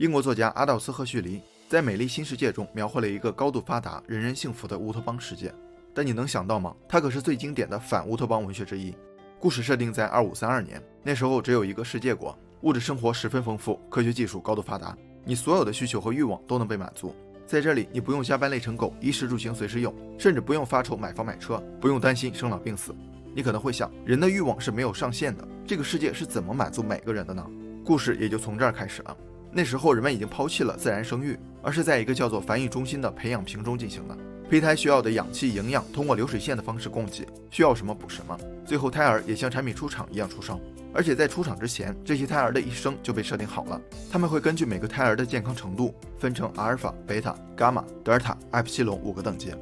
英国作家阿道斯·赫胥黎在《美丽新世界》中描绘了一个高度发达、人人幸福的乌托邦世界。但你能想到吗？它可是最经典的反乌托邦文学之一。故事设定在2532年，那时候只有一个世界国，物质生活十分丰富，科学技术高度发达，你所有的需求和欲望都能被满足。在这里，你不用加班累成狗，衣食住行随时有，甚至不用发愁买房买车，不用担心生老病死。你可能会想，人的欲望是没有上限的，这个世界是怎么满足每个人的呢？故事也就从这儿开始了。那时候人们已经抛弃了自然生育，而是在一个叫做繁育中心的培养瓶中进行的。胚胎需要的氧气、营养通过流水线的方式供给，需要什么补什么，最后胎儿也像产品出厂一样出生。而且在出厂之前，这些胎儿的一生就被设定好了，他们会根据每个胎儿的健康程度分成阿尔法、贝塔、伽马、德尔塔、埃普西龙5个等级。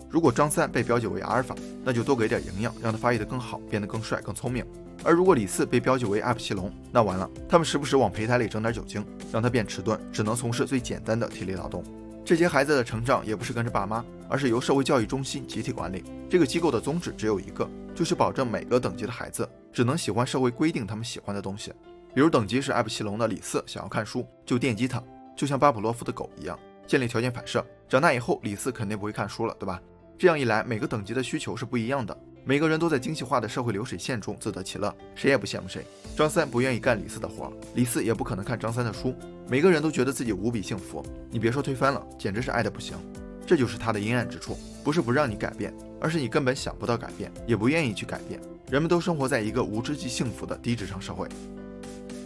如果张三被标记为阿尔法，那就多给点营养，让他发育得更好，变得更帅、更聪明。而如果李四被标记为埃普西龙，那完了，他们时不时往胚胎里整点酒精，让他变迟钝，只能从事最简单的体力劳动。这些孩子的成长也不是跟着爸妈，而是由社会教育中心集体管理。这个机构的宗旨只有一个，就是保证每个等级的孩子只能喜欢社会规定他们喜欢的东西。比如等级是埃普西龙的李四想要看书，就电击他，就像巴甫洛夫的狗一样，建立条件反射。长大以后，李四肯定不会看书了，对吧？这样一来，每个等级的需求是不一样的，每个人都在精细化的社会流水线中自得其乐，谁也不羡慕谁。张三不愿意干李四的活，李四也不可能看张三的书，每个人都觉得自己无比幸福。你别说推翻了，简直是爱得不行。这就是他的阴暗之处，不是不让你改变，而是你根本想不到改变，也不愿意去改变。人们都生活在一个无知即幸福的低智商社会。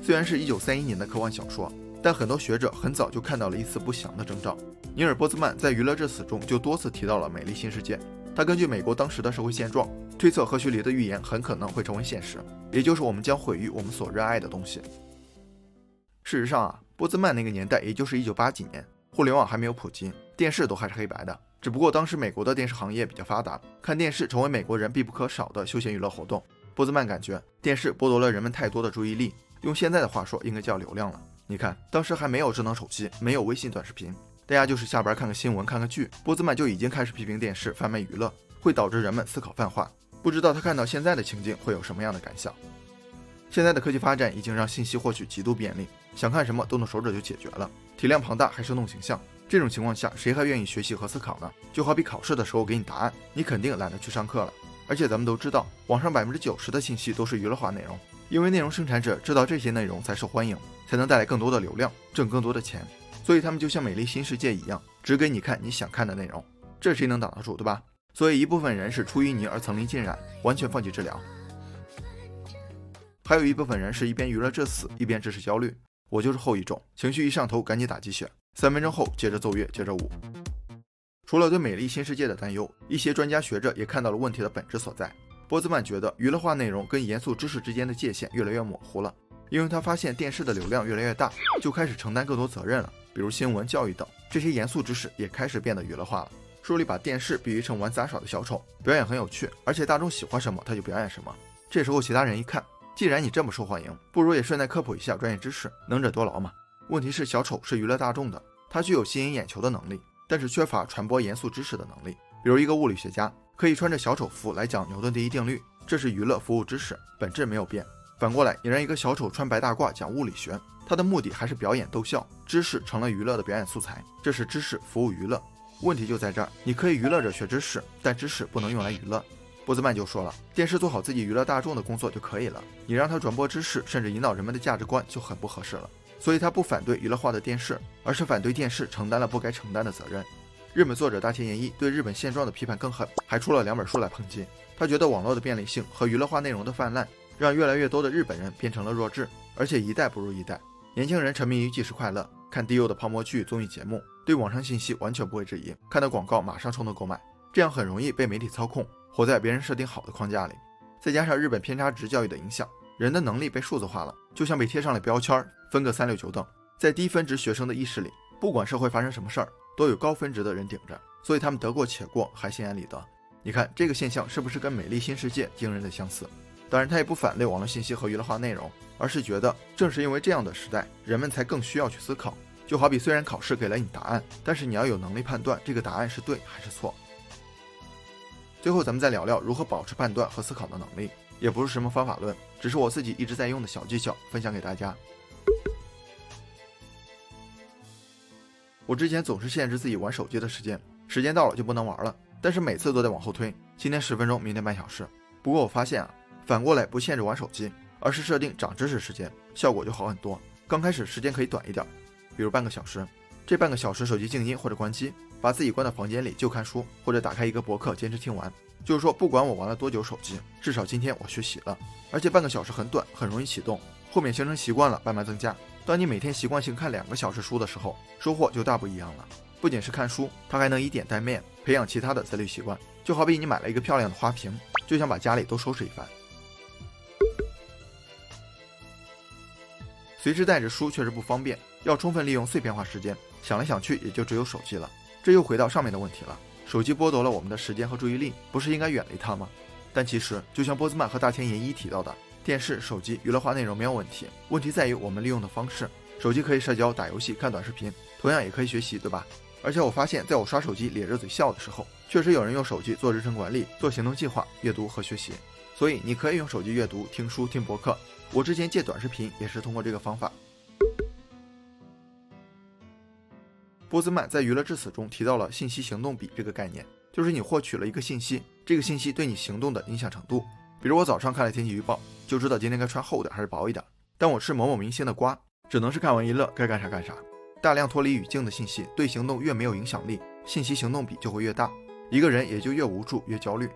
虽然是1931年的科幻小说，但很多学者很早就看到了一丝不祥的征兆。尼尔·波兹曼在《娱乐至死》中就多次提到了美丽新世界，他根据美国当时的社会现状，推测赫胥黎的预言很可能会成为现实，也就是我们将毁于我们所热爱的东西。事实上波兹曼那个年代，也就是1980几年，互联网还没有普及，电视都还是黑白的，只不过当时美国的电视行业比较发达，看电视成为美国人必不可少的休闲娱乐活动。波兹曼感觉电视剥夺了人们太多的注意力，用现在的话说，应该叫流量了。你看，当时还没有智能手机，没有微信短视频，大家就是下班看个新闻，看个剧，波兹曼就已经开始批评电视贩卖娱乐，会导致人们思考泛化。不知道他看到现在的情境会有什么样的感想。现在的科技发展已经让信息获取极度便利，想看什么都能手指就解决了，体量庞大还生动形象，这种情况下谁还愿意学习和思考呢？就好比考试的时候给你答案，你肯定懒得去上课了。而且咱们都知道，网上90%的信息都是娱乐化内容，因为内容生产者知道这些内容才受欢迎，才能带来更多的流量，挣更多的钱，所以他们就像美丽新世界一样，只给你看你想看的内容，这谁能挡得住，对吧？所以一部分人是出淤泥而层林尽染，完全放弃治疗，还有一部分人是一边娱乐至死，一边知识焦虑。我就是后一种，情绪一上头赶紧打鸡血，3分钟后接着奏乐，接着舞。除了对美丽新世界的担忧，一些专家学者也看到了问题的本质所在。波兹曼觉得娱乐化内容跟严肃知识之间的界限越来越模糊了，因为他发现电视的流量越来越大，就开始承担更多责任了，比如新闻、教育等，这些严肃知识也开始变得娱乐化了。书里把电视比喻成玩杂耍的小丑，表演很有趣，而且大众喜欢什么他就表演什么。这时候其他人一看，既然你这么受欢迎，不如也顺带科普一下专业知识，能者多劳嘛。问题是小丑是娱乐大众的，他具有吸引眼球的能力，但是缺乏传播严肃知识的能力。比如一个物理学家可以穿着小丑服来讲牛顿第一定律，这是娱乐服务知识，本质没有变。反过来，你让一个小丑穿白大褂讲物理学，他的目的还是表演逗笑，知识成了娱乐的表演素材，这是知识服务娱乐。问题就在这儿，你可以娱乐着学知识，但知识不能用来娱乐。波兹曼就说了，电视做好自己娱乐大众的工作就可以了，你让它转播知识，甚至引导人们的价值观就很不合适了。所以他不反对娱乐化的电视，而是反对电视承担了不该承担的责任。日本作者大前研一对日本现状的批判更狠，还出了2本书来抨击。他觉得网络的便利性和娱乐化内容的泛滥，让越来越多的日本人变成了弱智，而且一代不如一代。年轻人沉迷于即时快乐，看低幼的泡沫剧、综艺节目，对网上信息完全不会质疑，看到广告马上冲动购买，这样很容易被媒体操控，活在别人设定好的框架里。再加上日本偏差值教育的影响，人的能力被数字化了，就像被贴上了标签，分个3、6、9等。在低分值学生的意识里，不管社会发生什么事儿，都有高分值的人顶着，所以他们得过且过，还心安理得。你看这个现象是不是跟美丽新世界惊人的相似？当然他也不反对网络信息和娱乐化内容，而是觉得正是因为这样的时代，人们才更需要去思考。就好比虽然考试给了你答案，但是你要有能力判断这个答案是对还是错。最后咱们再聊聊如何保持判断和思考的能力，也不是什么方法论，只是我自己一直在用的小技巧，分享给大家。我之前总是限制自己玩手机的时间，时间到了就不能玩了，但是每次都在往后推，今天10分钟，明天半小时。不过我发现反过来不限制玩手机，而是设定长知识时间，效果就好很多。刚开始时间可以短一点，比如半个小时，这半个小时手机静音或者关机，把自己关到房间里就看书，或者打开一个博客坚持听完。就是说不管我玩了多久手机，至少今天我学习了。而且半个小时很短，很容易启动，后面形成习惯了慢慢增加。当你每天习惯性看2个小时书的时候，收获就大不一样了。不仅是看书，它还能以点带面，培养其他的自律习惯。就好比你买了一个漂亮的花瓶，就想把家里都收拾一番。随时带着书确实不方便，要充分利用碎片化时间。想来想去，也就只有手机了。这又回到上面的问题了，手机剥夺了我们的时间和注意力，不是应该远离它吗？但其实就像波兹曼和大前研一提到的，电视、手机娱乐化内容没有问题，问题在于我们利用的方式。手机可以社交、打游戏、看短视频，同样也可以学习，对吧？而且我发现，在我刷手机咧着嘴笑的时候，确实有人用手机做日程管理、做行动计划、阅读和学习。所以你可以用手机阅读、听书、听博客。我之前戒短视频也是通过这个方法。波兹曼在《娱乐至死》中提到了信息行动比这个概念，就是你获取了一个信息，这个信息对你行动的影响程度。比如我早上看了天气预报，就知道今天该穿厚点还是薄一点。但我吃某某明星的瓜，只能是看完一乐，该干啥干啥。大量脱离语境的信息对行动越没有影响力，信息行动比就会越大，一个人也就越无助越焦虑。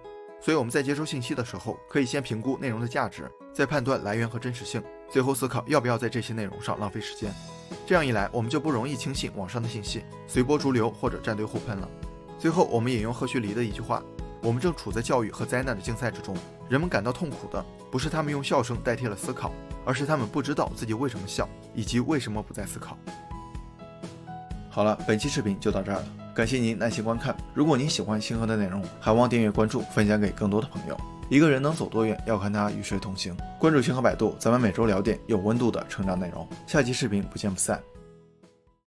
所以我们在接收信息的时候，可以先评估内容的价值，再判断来源和真实性，最后思考要不要在这些内容上浪费时间。这样一来，我们就不容易轻信网上的信息，随波逐流或者站队互喷了。最后我们引用赫胥黎的一句话，我们正处在教育和灾难的竞赛之中，人们感到痛苦的不是他们用笑声代替了思考，而是他们不知道自己为什么笑，以及为什么不再思考。好了，本期视频就到这儿了，感谢您耐心观看。如果您喜欢星河的内容，还望订阅关注，分享给更多的朋友。一个人能走多远，要看他与谁同行。关注星河百度，咱们每周聊点有温度的成长内容。下期视频不见不散。